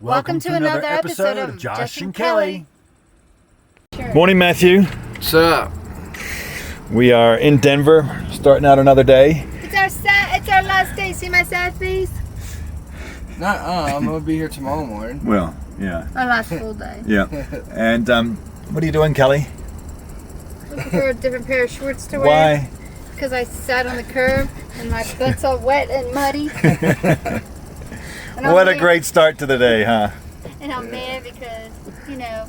Welcome to another episode of Josh and Kelly. Morning, Matthew. What's up? We are in Denver, starting out another day. It's our last day. See my sad face? I'm gonna be here tomorrow morning. Well, yeah. Our last full day. Yeah. And what are you doing, Kelly? Looking for a different pair of shorts to wear. Why? Because I sat on the curb and my butt's all wet and muddy. And What a great start to the day, huh? And I'm mad because, I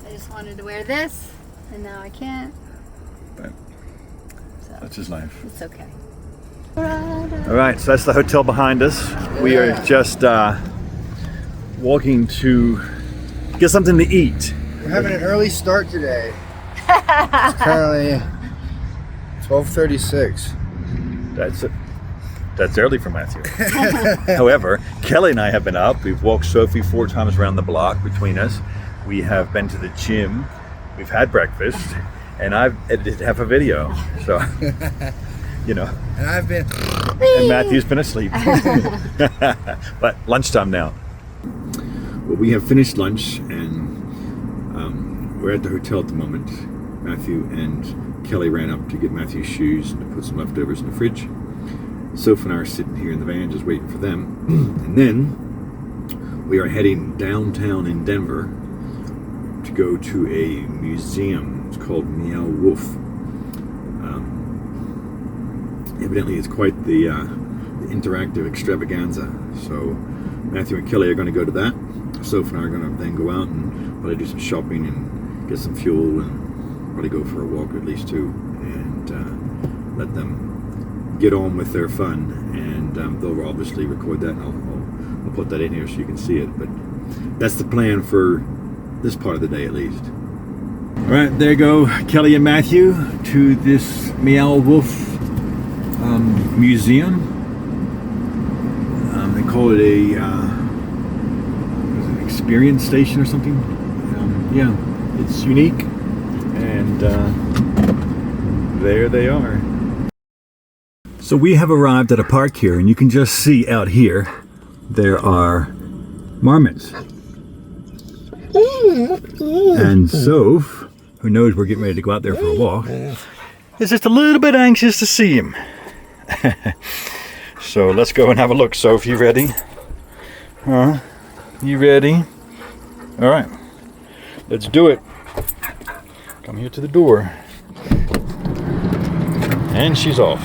just wanted to wear this and now I can't. But So that's just life. it's okay. All right, so that's the hotel behind us. We are just walking to get something to eat. We're having an early start today. It's currently 12:36. That's early for Matthew. However, Kelly and I have been up. We've walked Sophie 4 times around the block between us. We have been to the gym. We've had breakfast, and I've edited half a video. So, And I've been. and Matthew's been asleep. But lunchtime now. Well, we have finished lunch, and we're at the hotel at the moment. Matthew and Kelly ran up to get Matthew's shoes and to put some leftovers in the fridge. Soph and I are sitting here in the van just waiting for them. And then we are heading downtown in Denver to go to a museum. It's called Meow Wolf. Evidently it's quite the interactive extravaganza. So Matthew and Kelly are going to go to that. Soph and I are going to then go out and probably do some shopping and get some fuel and probably go for a walk at least too, and let them get on with their fun, and they'll obviously record that, and I'll put that in here so you can see it. But that's the plan for this part of the day at least. All right, there you go, Kelly and Matthew, to this Meow Wolf museum. They call it an experience station or something. Yeah, it's unique, and there they are. So we have arrived at a park here, and you can just see out here there are marmots. And Soph, who knows we're getting ready to go out there for a walk, is just a little bit anxious to see him. So let's go and have a look. Soph, you ready? Huh? You ready? All right, let's do it. Come here to the door. And she's off.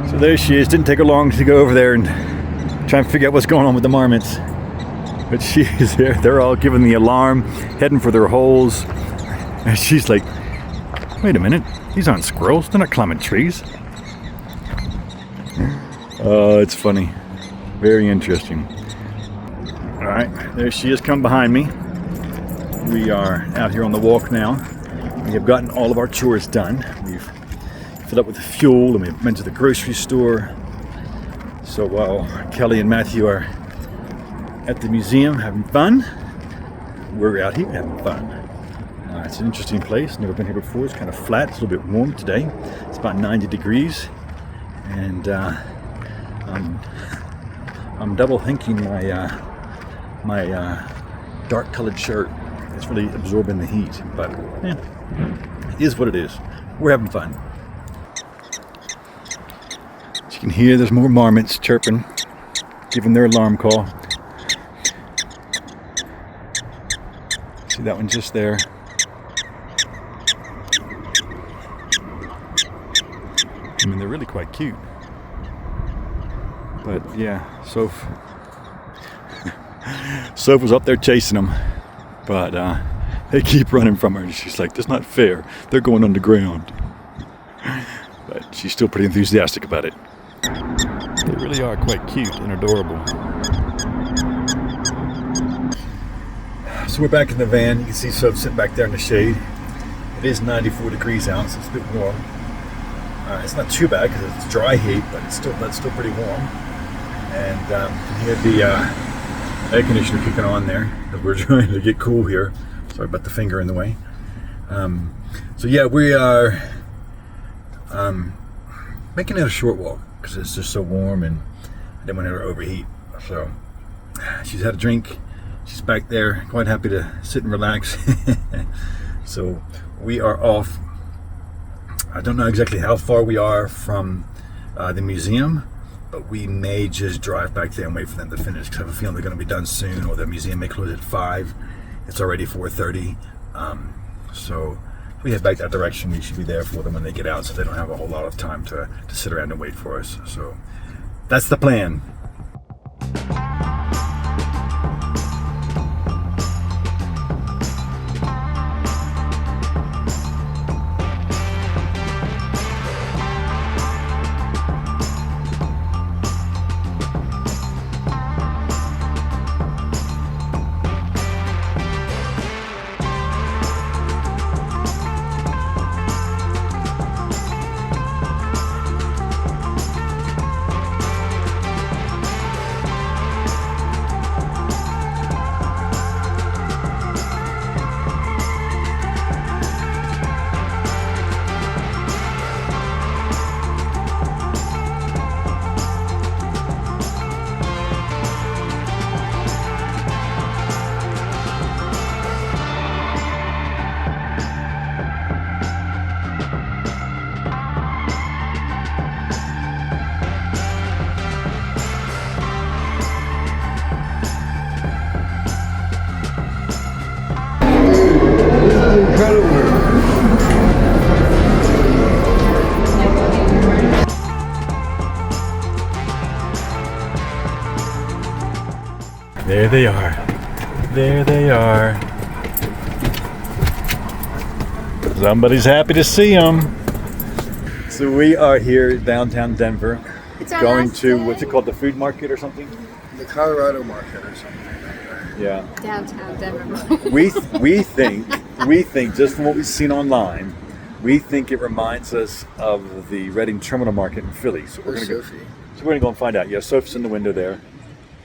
So there she is. Didn't take her long to go over there and try and figure out what's going on with the marmots. But she is there. They're all giving the alarm, heading for their holes. And she's like, wait a minute. These aren't squirrels. They're not climbing trees. Oh, it's funny. Very interesting. All right. There she is. Come behind me. We are out here on the walk now. We have gotten all of our chores done. We've filled up with fuel, and we've been to the grocery store. So while Kelly and Matthew are at the museum having fun, we're out here having fun. It's an interesting place. Never been here before. It's kind of flat. It's a little bit warm today. It's about 90 degrees, and I'm double thinking my dark colored shirt. It's really absorbing the heat, but yeah, it is what it is. We're having fun. As you can hear, there's more marmots chirping, giving their alarm call. See that one just there. I mean, they're really quite cute. But yeah, Soph was up there chasing them. But they keep running from her, and she's like, that's not fair. They're going underground. But she's still pretty enthusiastic about it. They really are quite cute and adorable. So we're back in the van. You can see Soph sitting back there in the shade. It is 94 degrees out, so it's a bit warm. It's not too bad because it's dry heat, but it's still pretty warm. And you can hear the air conditioner kicking on there because we're trying to get cool here. Sorry about the finger in the way. So yeah, we are making it a short walk because it's just so warm and I didn't want it to overheat. So She's had a drink. She's back there, quite happy to sit and relax. So we are off. I don't know exactly how far we are from the museum, but we may just drive back there and wait for them to finish, because I have a feeling they're going to be done soon, or the museum may close at 5. It's already 4:30. So if we head back that direction, we should be there for them when they get out, so they don't have a whole lot of time to sit around and wait for us. So that's the plan. There they are. There they are. Somebody's happy to see them. So we are here downtown Denver, It's our going last to, day. what's it called, the food market or something? The Colorado Market or something. Yeah. Downtown Denver. We think just from what we've seen online, we think it reminds us of the Reading Terminal Market in Philly. So we're Where's gonna go. Sophie? So we're gonna go and find out. Yeah, Sophie's in the window there.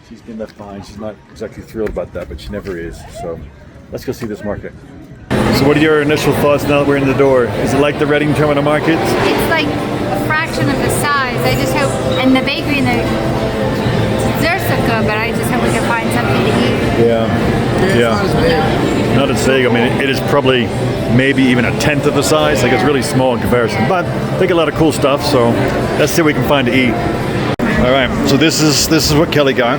She's been left behind. She's not exactly thrilled about that, but she never is. So let's go see this market. So what are your initial thoughts now that we're in the door? Is it like the Reading Terminal Market? It's like a fraction of the size. I just hope, and the bakery and the desserts look good, but I just hope we can find something to eat. Yeah. It's not as big. Not as big. I mean, it is probably maybe even a tenth of the size. Like, it's really small in comparison. But they get a lot of cool stuff. So let's see what we can find to eat. All right. So this is what Kelly got.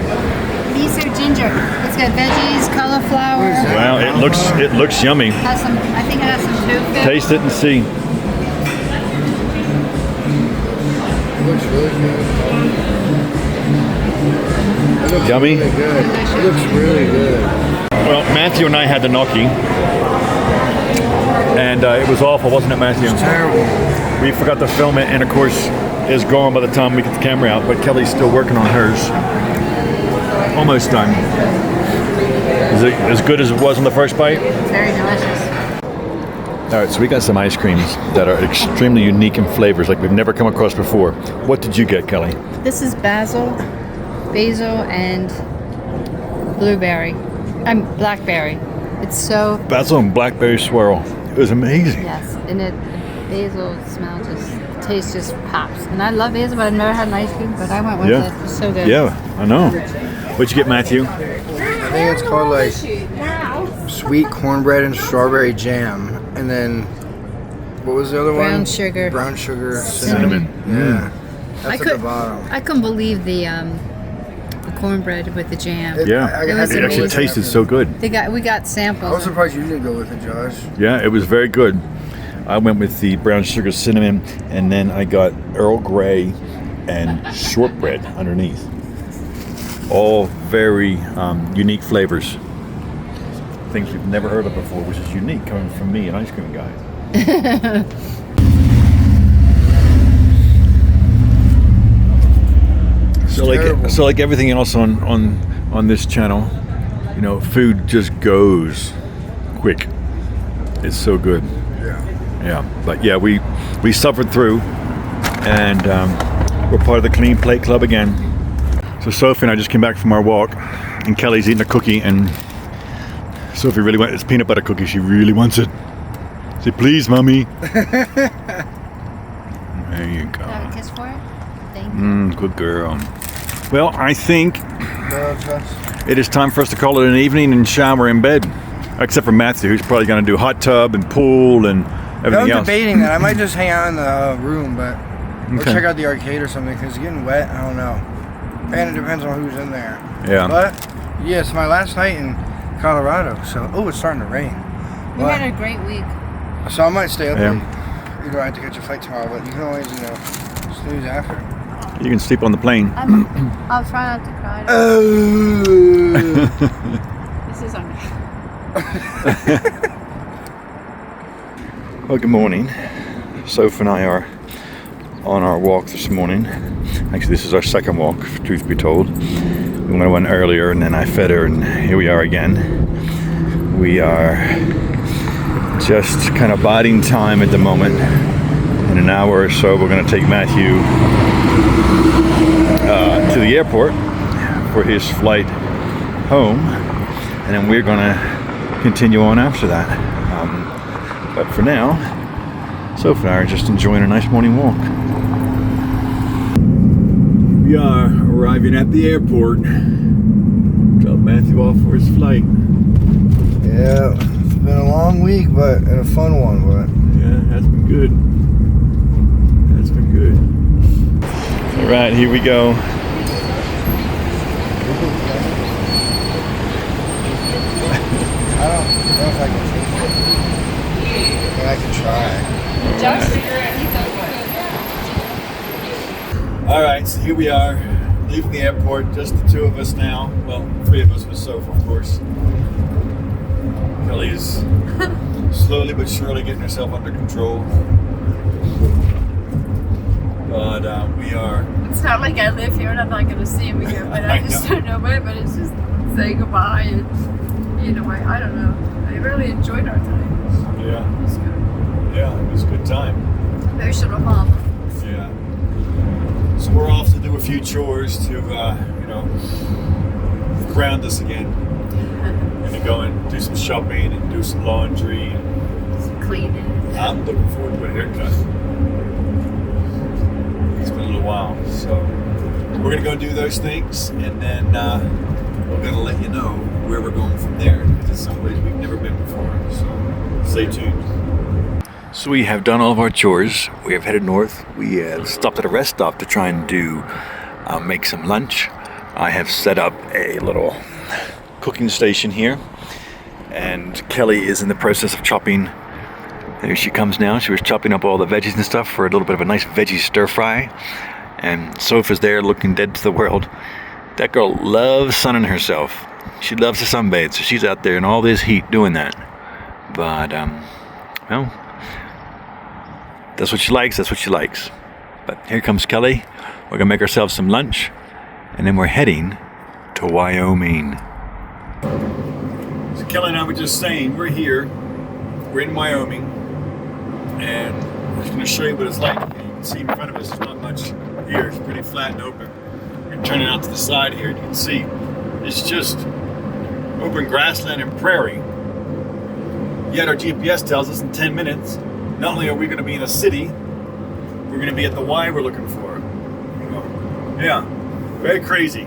These are ginger. It's got veggies, cauliflower. Wow, it looks yummy. Has some, I think it has some tofu. Taste it and see. It looks really good. It looks Yummy? Really good. It looks really good. Well, Matthew and I had the gnocchi, and it was awful, wasn't it, Matthew? Terrible. We forgot to film it, and of course, it's gone by the time we get the camera out. But Kelly's still working on hers. Almost done. Is it as good as it was in the first bite? It's very delicious. All right, so we got some ice creams that are extremely unique in flavors, like we've never come across before. What did you get, Kelly? This is basil, and blueberry. Blackberry. It's so, Basil and blackberry swirl. It was amazing. yes, and it basil smell just taste just pops. And I love basil, but I've never had an ice cream. But I went with Yeah. it. It's so good. Yeah, I know. What'd you get, Matthew? I think it's called like sweet cornbread and strawberry jam. And then, what was the other one? Brown sugar. Brown sugar, Cinnamon. Yeah. That's at the could- bottom. I couldn't believe the cornbread with the jam. Yeah, It was it actually amazing. tasted so good. We got I was samples. surprised you didn't go with it, Josh. Yeah, it was very good. I went with the brown sugar cinnamon, and then I got Earl Grey and shortbread underneath. All very unique flavors. Things we've never heard of before, which is unique coming from me, an ice cream guy. Terrible. So like everything else on this channel, you know, food just goes quick. It's so good. Yeah, but yeah, we suffered through, and we're part of the Clean Plate Club again. So Sophie and I just came back from our walk, and Kelly's eating a cookie, and Sophie really wants this peanut butter cookie. She really wants it. Say, please, Mommy. There you go. Have a kiss for it? Thank you. Good girl. Well, I think No, just it is time for us to call it an evening and shower in bed. Except for Matthew, who's probably going to do hot tub and pool and everything I'm else. debating that. I might just hang out in the room, but we'll Okay. check out the arcade or something because it's getting wet. I don't know. And it depends on who's in there. Yeah. But, yeah, it's my last night in Colorado. So, oh, it's starting to rain. We But- had a great week. So I might stay up Yeah. late. You know, I have to catch a flight tomorrow, but you can always, snooze after. You can sleep on the plane. I'll try not to cry. Oh. This is on. Well, good morning. Soph and I are on our walk this morning. Actually, this is our second walk, truth be told. We went one earlier and then I fed her, and here we are again. We are just kind of biding time at the moment. In an hour or so, we're going to take Matthew to the airport for his flight home, and then we're going to continue on after that. But for now, Soph and I are just enjoying a nice morning walk. We are arriving at the airport. Drop Matthew off for his flight. Yeah, it's been a long week, and a fun one, but. Yeah, that's been good. That's been good. All right, here we go. I don't know if I can take it. But I can try. All right, so here we are, leaving the airport. Just the two of us now. Well, three of us with Soph, of course. Kelly is slowly but surely getting herself under control. But we are. It's not like I live here and I'm not going to see him again, but I just know. don't know about it, but it's just say goodbye and, I don't know. I really enjoyed our time. Yeah, It was good. yeah, it was a good time. Emotional mama. Yeah. So we're off to do a few chores to, ground us again. Gonna go and do some shopping and do some laundry. And Just cleaning. I'm looking forward to a haircut. It's been a little while, so we're gonna go do those things, and then we're gonna let you know where we're going from there. Because it's someplace we've never been before, so stay tuned. So we have done all of our chores. We have headed north. We have stopped at a rest stop to try and make some lunch. I have set up a little cooking station here, and Kelly is in the process of chopping. There she comes now. She was chopping up all the veggies and stuff for a little bit of a nice veggie stir fry. And Soph is there looking dead to the world. That girl loves sunning herself. She loves to sunbathe, so she's out there in all this heat doing that. But, well, that's what she likes, that's what she likes. But here comes Kelly. We're gonna make ourselves some lunch, and then we're heading to Wyoming. So Kelly and I were just saying, we're here, we're in Wyoming, and I'm just gonna show you what it's like. You can see in front of us, there's not much here, it's pretty flat and open. We're turning out to the side here, and you can see it's just open grassland and prairie. Yet our GPS tells us in 10 minutes, not only are we gonna be in a city, we're gonna be at the Y we're looking for. Yeah, very crazy.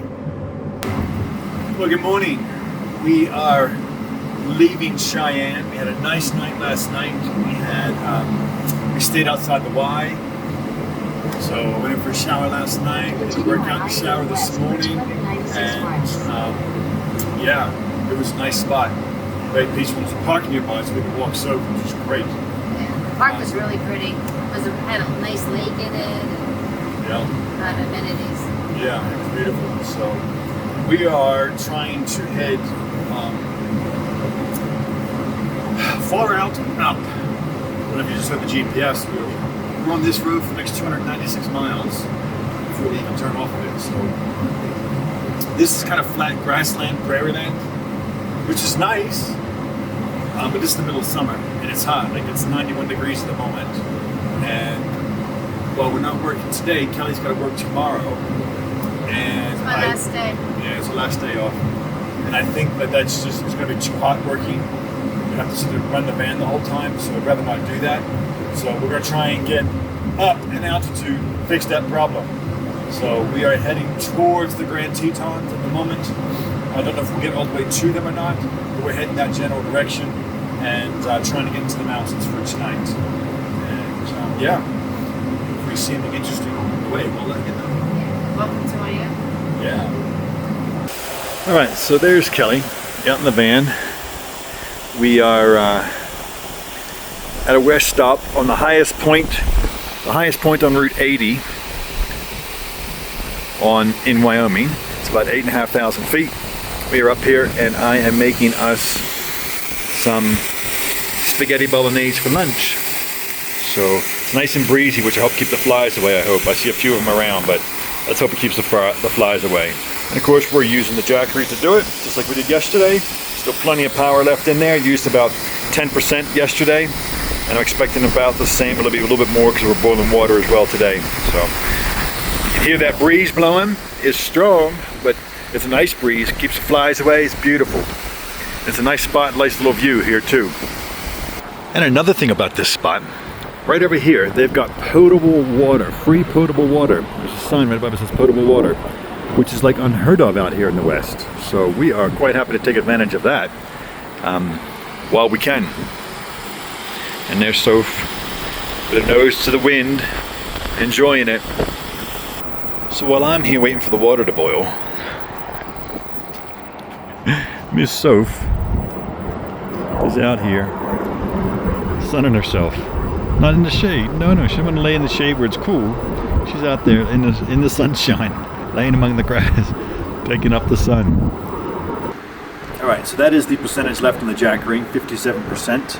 Well, good morning. We are leaving Cheyenne. We had a nice night last night. We stayed outside the Y. So I went in for a shower last night. We did a workout in the shower this morning. And yeah, it was a nice spot. Very peaceful. There's a park nearby, so we could walk Soph, which was great. Yeah, the park was really pretty. Had a nice lake in it and Yeah. had amenities. Yeah, it was beautiful. So we are trying to head far out. Whenever you just have the GPS, we're on this road for the next 296 miles before we even turn off of it. So this is kind of flat grassland, prairie land, which is nice. But this is the middle of summer and it's hot. Like it's 91 degrees at the moment. And well, we're not working today. Kelly's got to work tomorrow. And It's my last day. Yeah, it's the last day off. And I think that's just, it's going to be too hot working. You have to sit there and run the van the whole time, so I'd rather not do that. So we're going to try and get up in altitude, fix that problem. So we are heading towards the Grand Tetons at the moment. I don't know if we'll get all the way to them or not, but we're heading that general direction and trying to get into the mountains for tonight. And yeah, if we see anything interesting on the way, we'll let you know. Welcome to Miami. Yeah. All right, so there's Kelly out in the van. We are at a rest stop on the highest point on Route 80 in Wyoming. It's about 8,500 feet. We are up here and I am making us some spaghetti bolognese for lunch. So it's nice and breezy, which will help keep the flies away, I hope. I see a few of them around, but let's hope it keeps the flies away. And of course we're using the Jackery to do it, just like we did yesterday. Still plenty of power left in there. Used about 10% yesterday, and I'm expecting about the same. It'll be a little bit more because we're boiling water as well today. So you can hear that breeze blowing. It's strong, but it's a nice breeze. It keeps the flies away. It's beautiful. It's a nice spot, nice little view here too. And another thing about this spot, right over here, they've got potable water, free potable water. There's a sign right above it that says potable water, which is like unheard of out here in the West. So we are quite happy to take advantage of that while we can. And there's Soph with a nose to the wind, enjoying it. So while I'm here waiting for the water to boil, Miss Soph is out here sunning herself. Not in the shade. No, she doesn't want to lay in the shade where it's cool. She's out there in the sunshine, laying among the grass, taking up the sun. All right, so that is the percentage left in the Jackery, 57%.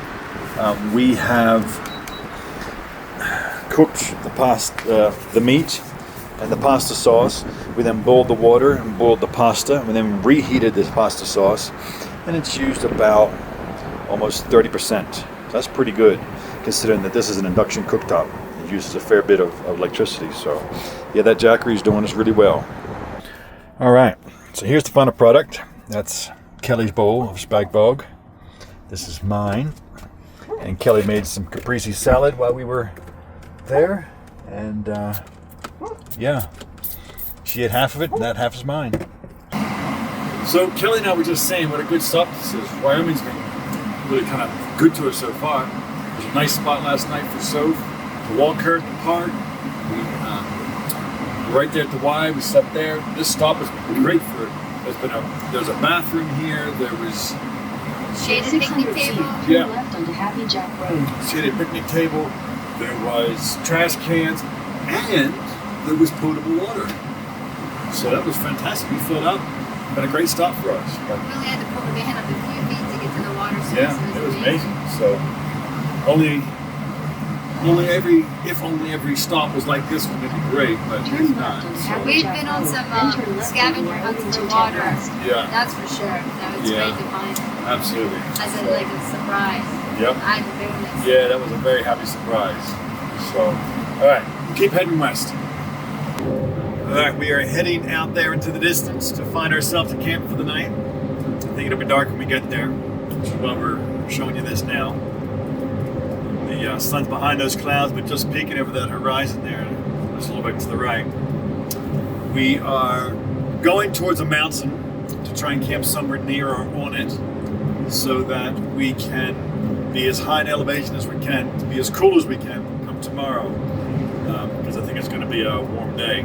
We have cooked the meat and the pasta sauce. We then boiled the water and boiled the pasta, and then reheated this pasta sauce, and it's used about almost 30%. So that's pretty good, considering that this is an induction cooktop. It uses a fair bit of electricity. So yeah, that Jackery is doing us really well. All right, so here's the final product. That's Kelly's bowl of spag bog. This is mine. And Kelly made some caprese salad while we were there. And yeah, she ate half of it and that half is mine. So Kelly and I were just saying what a good stop this is. Wyoming's been really kind of good to us so far. There's a nice spot last night for Soph to walk her at the park. We right there at the Y, we slept there. This stop has been great for it. There's a bathroom here. There was Shaded picnic table. Yeah. Left onto Happy Jack Road. Shaded picnic table. There was trash cans, and there was potable water. So that was fantastic. We filled up. Been a great stop for us. We only had to pull the van up a few feet to get to the water source. Yeah, it was amazing. So if only every stop was like this one, it'd be great, but it's not. So, We've been on some scavenger hunts for water. yeah, That's for sure. So it's Yeah. great to find absolutely. as a surprise. Yep. I'm doing this. Yeah, that was a very happy surprise. So, all right, keep heading west. All right, we are heading out there into the distance to find ourselves a camp for the night. I think it'll be dark when we get there, which is why we're showing you this now. The sun's behind those clouds, but just peeking over that horizon there, just a little bit to the right. We are going towards a mountain to try and camp somewhere near or on it, so that we can be as high in elevation as we can, to be as cool as we can come tomorrow, because I think it's going to be a warm day.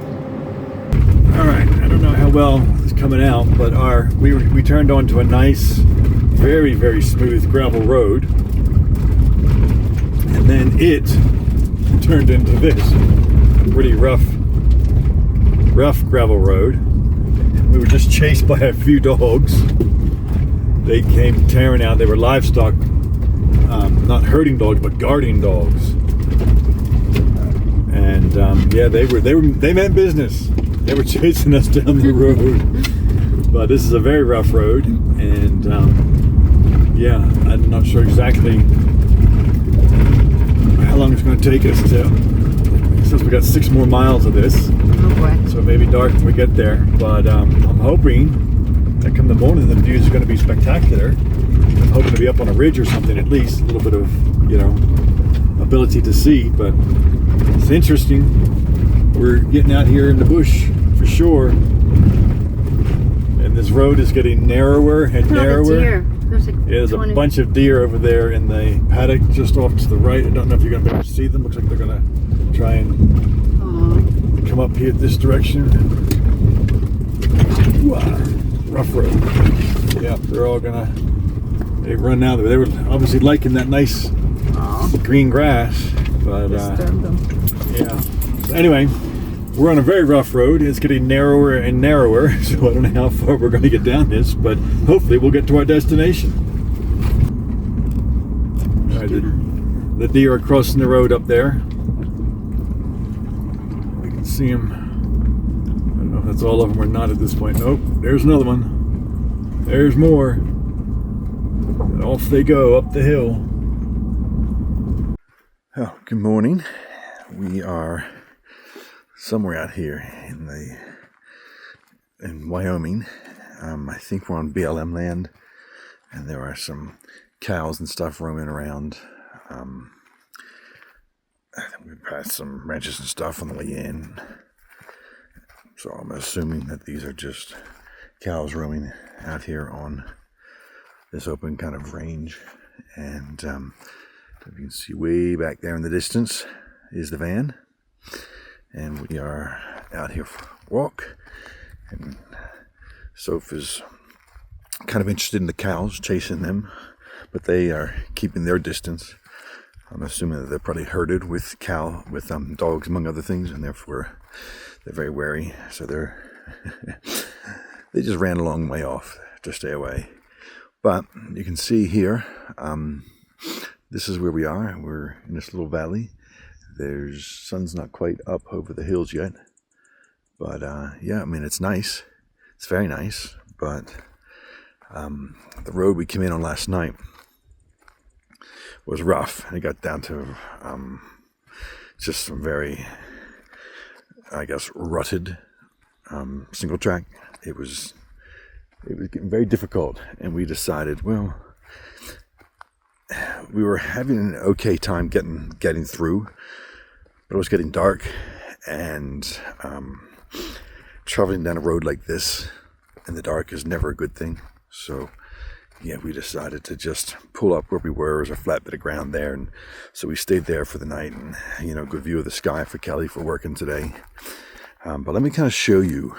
All right, I don't know how well it's coming out, but we turned onto a nice, very, very smooth gravel road, and then it turned into this pretty rough gravel road. We were just chased by a few dogs. They came tearing out. They were livestock, not herding dogs, but guarding dogs. And yeah, they meant business. They were chasing us down the road. But this is a very rough road, and yeah, I'm not sure exactly how long it's going to take us to. Since we got 6 more miles of this, so it may be dark when we get there. But I'm hoping that come the morning, the views are going to be spectacular. I'm hoping to be up on a ridge or something, at least a little bit of, ability to see. But it's interesting. we're getting out here in the bush for sure. And this road is getting narrower and narrower. There's a bunch of deer over there in the paddock just off to the right. I don't know if you're going to be able to see them. Looks like they're going to try and come up here this direction. Wow. Rough road. Yeah, they're all going to... They run now. They were obviously liking that nice green grass. But yeah. So anyway, we're on a very rough road. It's getting narrower and narrower, so I don't know how far we're going to get down this, but hopefully we'll get to our destination. All right, the deer are crossing the road up there. We can see them. I don't know if that's all of them or not at this point. Nope, there's another one. There's more. And off they go up the hill. Oh, good morning. We are somewhere out here in Wyoming. I think we're on BLM land, and there are some cows and stuff roaming around. I think we passed some ranches and stuff on the way in, so I'm assuming that these are just cows roaming out here on this open kind of range. And you can see way back there in the distance is the van. And we are out here for a walk. And Soph is kind of interested in the cows, chasing them, but they are keeping their distance. I'm assuming that they're probably herded with dogs, among other things, and therefore they're very wary. So they just ran a long way off to stay away. But you can see here, this is where we are. We're in this little valley. Sun's not quite up over the hills yet, but yeah, I mean, it's nice. It's very nice, but the road we came in on last night was rough. It got down to just some very, I guess, rutted single track. It was getting very difficult, and we decided, well, we were having an okay time getting through, but it was getting dark, and traveling down a road like this in the dark is never a good thing. So yeah, we decided to just pull up where we were. There was a flat bit of ground there, and so we stayed there for the night. And good view of the sky for Kelly for working today. But let me kind of show you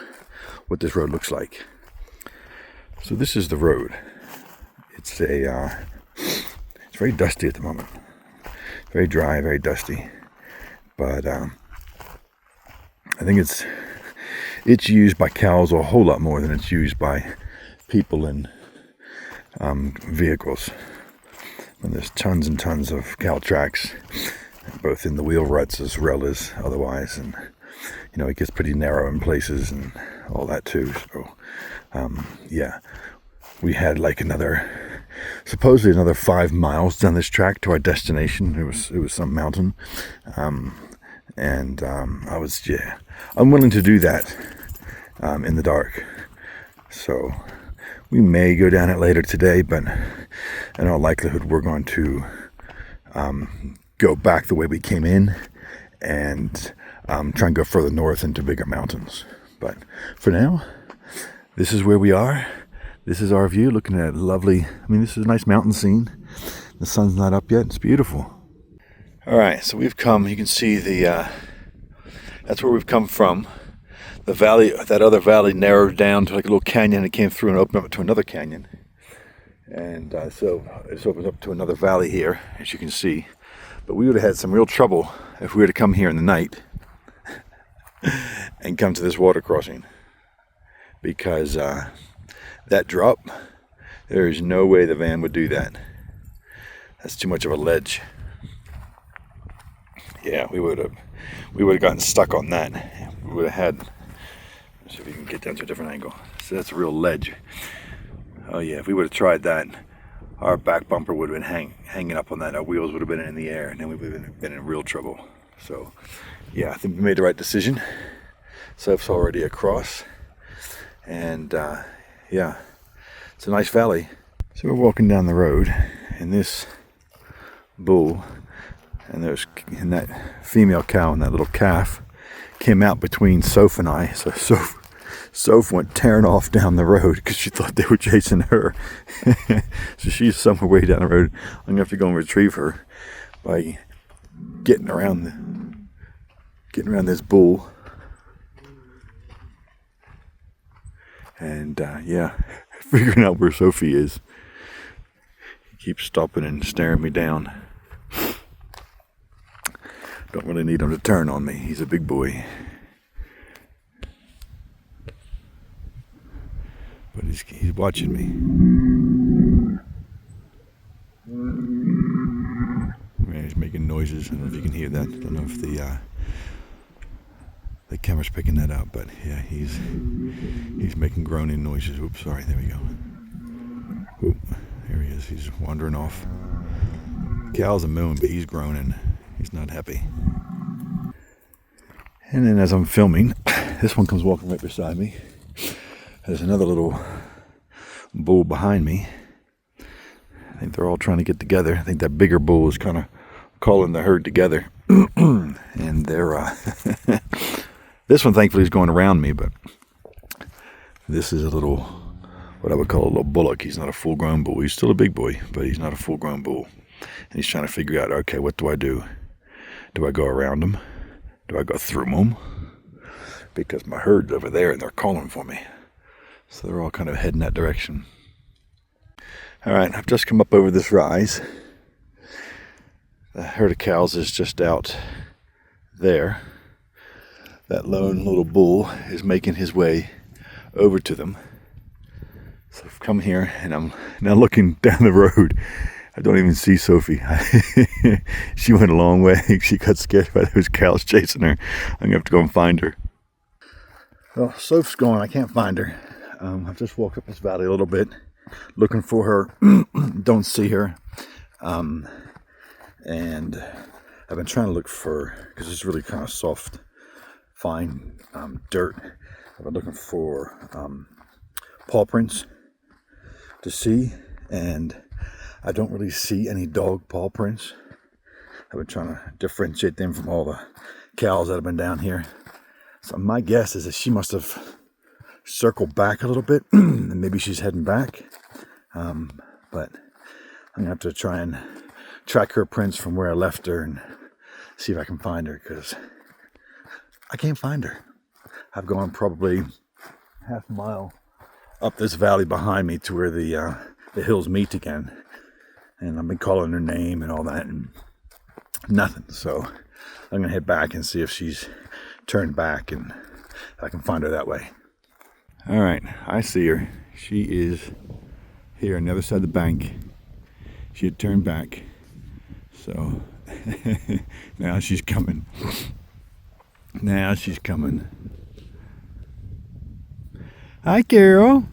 what this road looks like. So this is the road. It's very dusty at the moment. Very dry, very dusty. But I think it's used by cows a whole lot more than it's used by people and vehicles. And there's tons and tons of cow tracks, both in the wheel ruts as well as otherwise. And it gets pretty narrow in places and all that too. So yeah, we had like supposedly another 5 miles down this track to our destination. It was some mountain, and I'm willing to do that in the dark. So we may go down it later today, but in all likelihood we're going to go back the way we came in and try and go further north into bigger mountains. But for now, this is where we are. This is our view, looking at this is a nice mountain scene. The sun's not up yet. It's beautiful. All right, so we've come. You can see that's where we've come from. The valley, that other valley, narrowed down to like a little canyon. It came through and opened up to another canyon. And so it opens up to another valley here, as you can see. But we would have had some real trouble if we were to come here in the night and come to this water crossing. Because that drop, there is no way the van would do that. That's too much of a ledge. Yeah, we would have gotten stuck on that. We would have had. Let's see if we can get down to a different angle. So that's a real ledge. Oh yeah, if we would have tried that, our back bumper would have been hanging up on that. Our wheels would have been in the air, and then we would have been in real trouble. So yeah, I think we made the right decision. Soph's already across. And yeah, it's a nice valley. So we're walking down the road, and this bull and that female cow and that little calf came out between Soph and I. So Soph went tearing off down the road because she thought they were chasing her. So she's somewhere way down the road. I'm gonna have to go and retrieve her by getting around this bull. And yeah, figuring out where Sophie is. He keeps stopping and staring me down. Don't really need him to turn on me. He's a big boy. But he's watching me. Yeah, he's making noises. I don't know if you can hear that. I don't know if the camera's picking that up, but yeah, he's making groaning noises. Oops, sorry, there we go. Oop, there he is. He's wandering off. Cal's a moon, but he's groaning. He's not happy. And then as I'm filming, this one comes walking right beside me. There's another little bull behind me. I think they're all trying to get together. I think that bigger bull is kind of calling the herd together. And they're this one thankfully is going around me, but this is a little, what I would call a little bullock. He's not a full-grown bull. He's still a big boy, but he's not a full-grown bull. And he's trying to figure out, okay, what do I do? Do I go around him? Do I go through him? Because my herd's over there and they're calling for me. So they're all kind of heading that direction. All right, I've just come up over this rise. The herd of cows is just out there. That lone little bull is making his way over to them. So I've come here and I'm now looking down the road. I don't even see Sophie. She went a long way. She got scared by those cows chasing her. I'm gonna have to go and find her. Well, Soph's gone. I can't find her. I've just walked up this valley a little bit looking for her. Don't see her. And I've been trying to look for, because it's really kind of soft, fine dirt. I've been looking for paw prints to see, and I don't really see any dog paw prints. I've been trying to differentiate them from all the cows that have been down here. So my guess is that she must have circled back a little bit, and maybe she's heading back. But I'm gonna have to try and track her prints from where I left her and see if I can find her, because I can't find her. I've gone probably half a mile up this valley behind me to where the hills meet again, and I've been calling her name and all that, and nothing. So I'm gonna head back and see if she's turned back and I can find her that way. All right, I see her. She is here on the other side of the bank. She had turned back, so now she's coming. Now she's coming. Hi, Carol.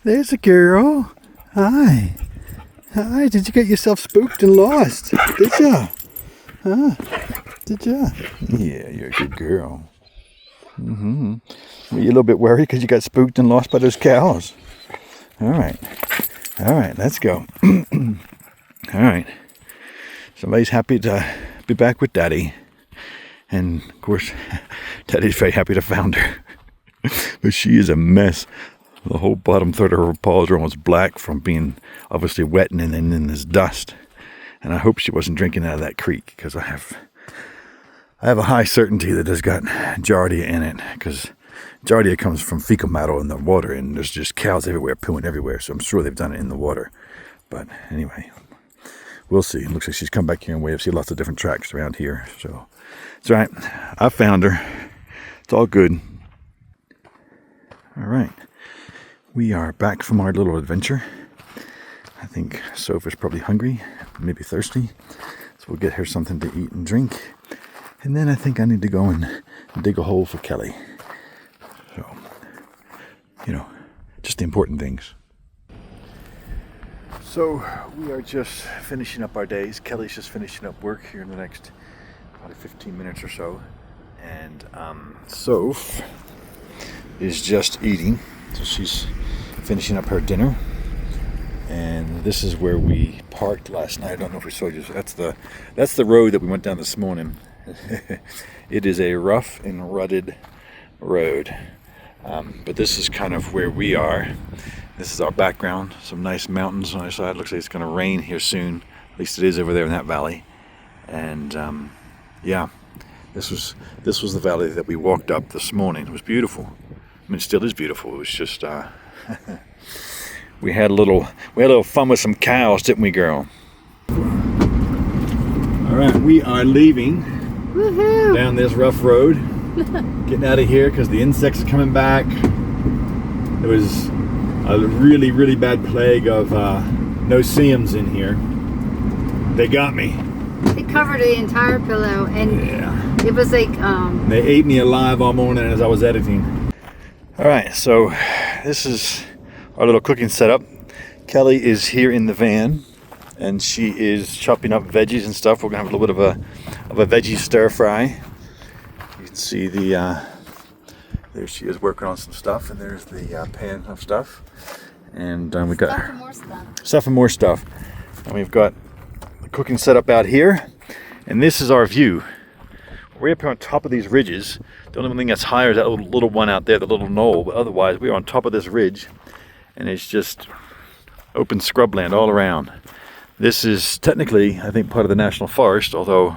There's a girl. Hi. Hi, did you get yourself spooked and lost? Did ya? Huh? Did ya? Yeah, you're a good girl. Mm-hmm. Were you a little bit worried because you got spooked and lost by those cows? All right. All right, let's go. All right. Somebody's happy to be back with Daddy. And, of course, Daddy's very happy to find her. But she is a mess. The whole bottom third of her paws are almost black from being obviously wet and then in this dust. And I hope she wasn't drinking out of that creek, because I have a high certainty that there's got Giardia in it, because Giardia comes from fecal matter in the water, and there's just cows everywhere, pooing everywhere, so I'm sure they've done it in the water. But anyway, we'll see. It looks like she's come back here and I've seen lots of different tracks around here, so it's all right. I found her. It's all good. All right. We are back from our little adventure. I think Soph is probably hungry, maybe thirsty, so we'll get her something to eat and drink. And then I think I need to go and dig a hole for Kelly. So, just the important things. So we are just finishing up our days. Kelly's just finishing up work here in the next probably 15 minutes or so. And Soph is just eating. So she's finishing up her dinner. And this is where we parked last night. I don't know if we showed you. That's the road that we went down this morning. It is a rough and rutted road. But this is kind of where we are. This is our background. Some nice mountains on our side. Looks like it's going to rain here soon. At least it is over there in that valley. And yeah, this was the valley that we walked up this morning. It was beautiful. I mean, it still is beautiful. It was just we had a little fun with some cows, didn't we, girl? All right, we are leaving down this rough road, getting out of here because the insects are coming back. There was a really, really bad plague of no-see-ums in here. They got me. They covered the entire pillow, and Yeah. it was like They ate me alive all morning as I was editing. All right, so this is our little cooking setup. Kelly is here in the van, and she is chopping up veggies and stuff. We're gonna have a little bit of a veggie stir fry. You can see the there she is working on some stuff, and there's the pan of stuff, and we got stuff and more stuff. stuff and more stuff, and we've got the cooking setup out here, and this is our view. We're up here on top of these ridges. The only thing that's higher is that little one out there, the little knoll. But otherwise, we're on top of this ridge, and it's just open scrubland all around. This is technically, I think, part of the National Forest, although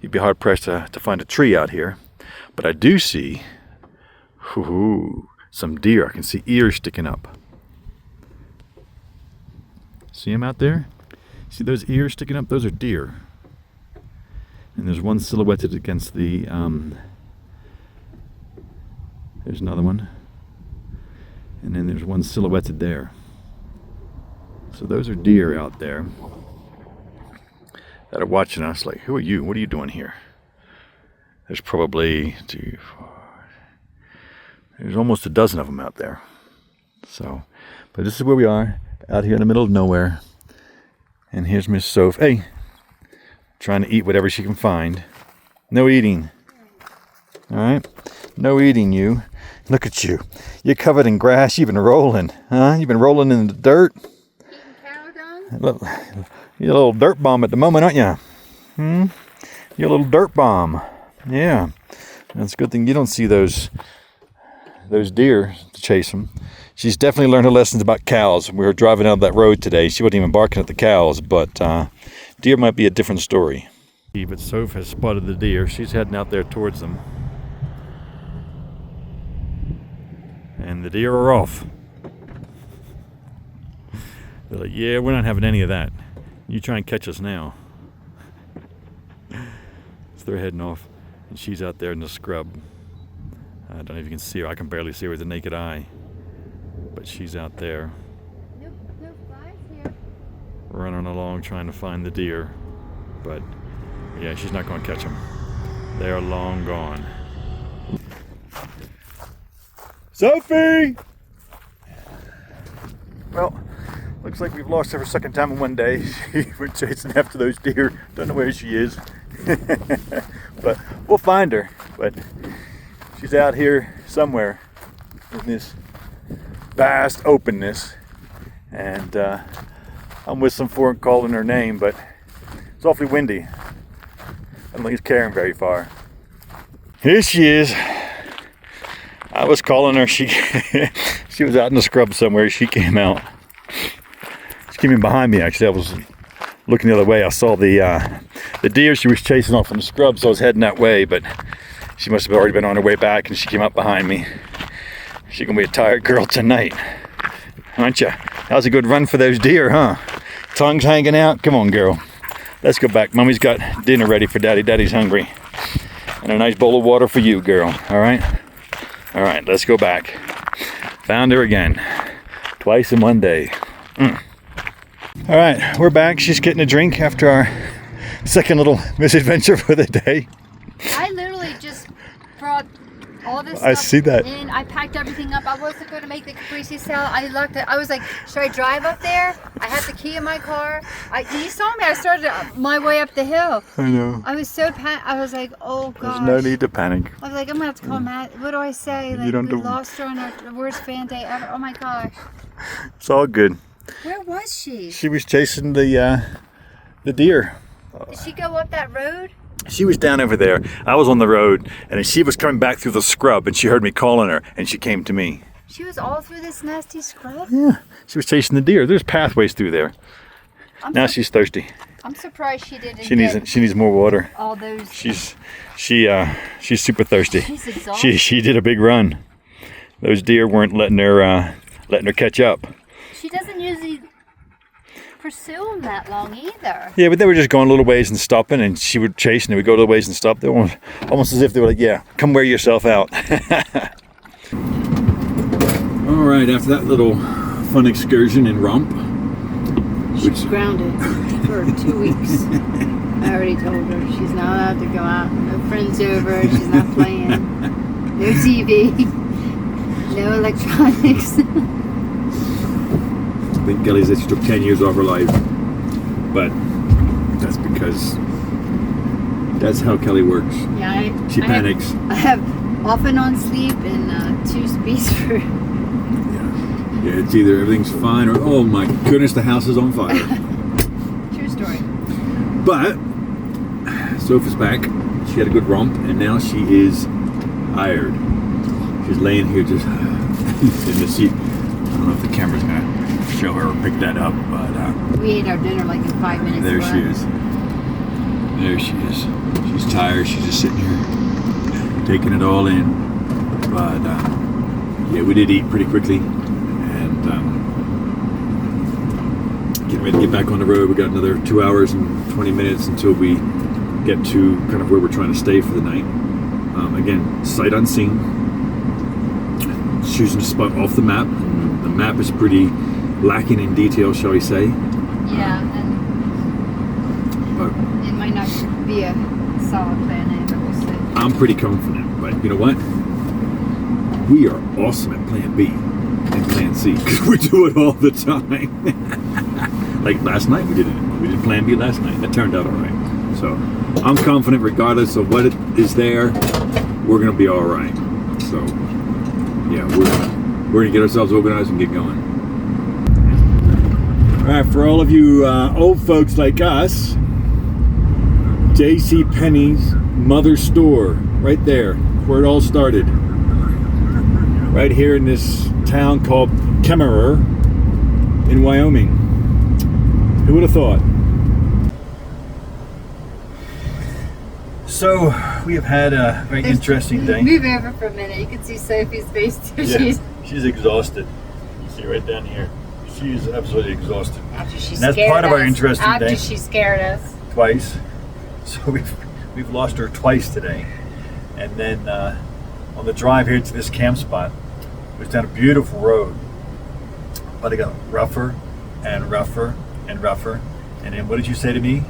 you'd be hard-pressed to find a tree out here. But I do see some deer. I can see ears sticking up. See them out there? See those ears sticking up? Those are deer. And there's one silhouetted against the, there's another one. And then there's one silhouetted there. So those are deer out there that are watching us like, who are you? What are you doing here? There's probably there's almost a dozen of them out there. So, but this is where we are, out here in the middle of nowhere. And here's Miss Soph. Hey! Trying to eat whatever she can find. No eating. Alright? No eating, you. Look at you. You're covered in grass. You've been rolling. Huh? You've been rolling in the dirt. Cow dung? Look, you're a little dirt bomb at the moment, aren't you? You're a little dirt bomb. Yeah. That's a good thing you don't see those deer to chase them. She's definitely learned her lessons about cows. We were driving down that road today. She wasn't even barking at the cows, but deer might be a different story. But Soph has spotted the deer. She's heading out there towards them. And the deer are off. They're like, yeah, we're not having any of that. You try and catch us now. So they're heading off. And she's out there in the scrub. I don't know if you can see her. I can barely see her with the naked eye. But she's out there. No flies here. Running along trying to find the deer. But yeah, she's not going to catch them. They are long gone. Sophie! Well, looks like we've lost her for a second time in one day. She went chasing after those deer. Don't know where she is. But we'll find her. But she's out here somewhere in this vast openness. And I'm with some folk calling her name, but it's awfully windy. I don't think it's carrying very far. Here she is. I was calling her. She was out in the scrub somewhere. She came out. She came in behind me, actually. I was looking the other way. I saw the deer she was chasing off in the scrub, so I was heading that way, but she must have already been on her way back, and she came up behind me. She's going to be a tired girl tonight, aren't you? That was a good run for those deer, huh? Tongues hanging out. Come on, girl. Let's go back. Mommy's got dinner ready for Daddy. Daddy's hungry. And a nice bowl of water for you, girl. All right? All right, let's go back. Found her again. Twice in one day. All right, we're back. She's getting a drink after our second little misadventure for the day. I literally just brought all this stuff I see that. in. I packed everything up. I wasn't going to make the caprese salad. I looked at. I was like, should I drive up there? I had the key in my car. You saw me. I started my way up the hill. I know. I was so I was like, oh gosh. There's no need to panic. I was like, I'm gonna have to call Matt. What do I say? Like, You don't we do- lost her on the worst fan day ever. Oh my gosh. It's all good. Where was she? She was chasing the deer. Did she go up that road? She was down over there. I was on the road, and she was coming back through the scrub, and she heard me calling her, and she came to me. She was all through this nasty scrub? Yeah, she was chasing the deer. There's pathways through there. Now she's thirsty. I'm surprised she didn't She needs more water. all those... She's super thirsty. She's exhausted. She did a big run. Those deer weren't letting her catch up. She doesn't usually pursue them that long either. Yeah, but they were just going a little ways and stopping, and she would chase, and they would go a little ways and stop. They were almost as if they were like, "Yeah, come wear yourself out." All right, after that little fun excursion and romp, She's grounded for 2 weeks. I already told her she's not allowed to go out. No friends over. She's not playing. No TV. No electronics. I think Kelly said she took 10 years off her life, but that's because that's how Kelly works. Yeah, She panics. I have off and on sleep and 2 speeds for... Yeah, it's either everything's fine or, oh my goodness, the house is on fire. True story. But Sophie's back. She had a good romp, and now she is tired. She's laying here just in the seat. I don't know if the camera's gonna show her or pick that up, but We ate our dinner like in 5 minutes. there she is. There she is. She's tired. She's just sitting here taking it all in. But yeah, we did eat pretty quickly. Getting ready to get back on the road. We got another 2 hours and 20 minutes until we get to kind of where we're trying to stay for the night. Again, sight unseen. Choosing a spot off the map. And the map is pretty lacking in detail, shall we say. Yeah, and But it might not be a solid plan either. We'll see. I'm pretty confident. But you know what? We are awesome at plan B and plan C because we do it all the time. Like last night we did plan B last night. That turned out all right. So I'm confident regardless of what it is there, we're gonna be all right. So yeah, we're gonna get ourselves organized and get going. All right, for all of you old folks like us, J.C. Penney's mother store, right there, where it all started. Right here in this town called Kemmerer in Wyoming. Who would have thought? So we have had a very interesting day. Move over for a minute. You can see Sophie's face too. Yeah, she's exhausted. You see right down here. She's absolutely exhausted. After she And that's scared part of our us. interesting day. After she scared us. Twice. So we've lost her twice today. And then on the drive here to this camp spot, it was down a beautiful road, but it got rougher and rougher and rougher. And then what did you say to me?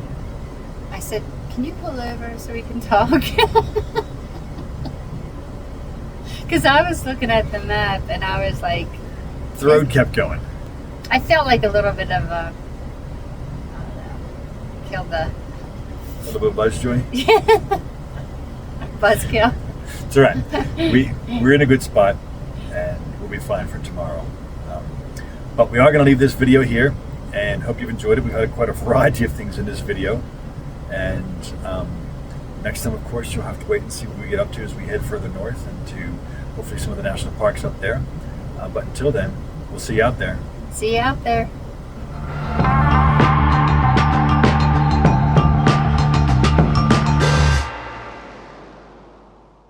I said, "Can you pull over so we can talk?" Because I was looking at the map and I was like, The road kept going. I felt like a little bit of a, I don't know, killed the A little bit of buzz joy. buzzkill. It's all right. We're in a good spot, and we'll be fine for tomorrow. But we are going to leave this video here, and hope you've enjoyed it. We've had quite a variety of things in this video, and next time, of course, you'll have to wait and see what we get up to as we head further north and to hopefully some of the national parks up there. But until then, we'll see you out there. See you out there.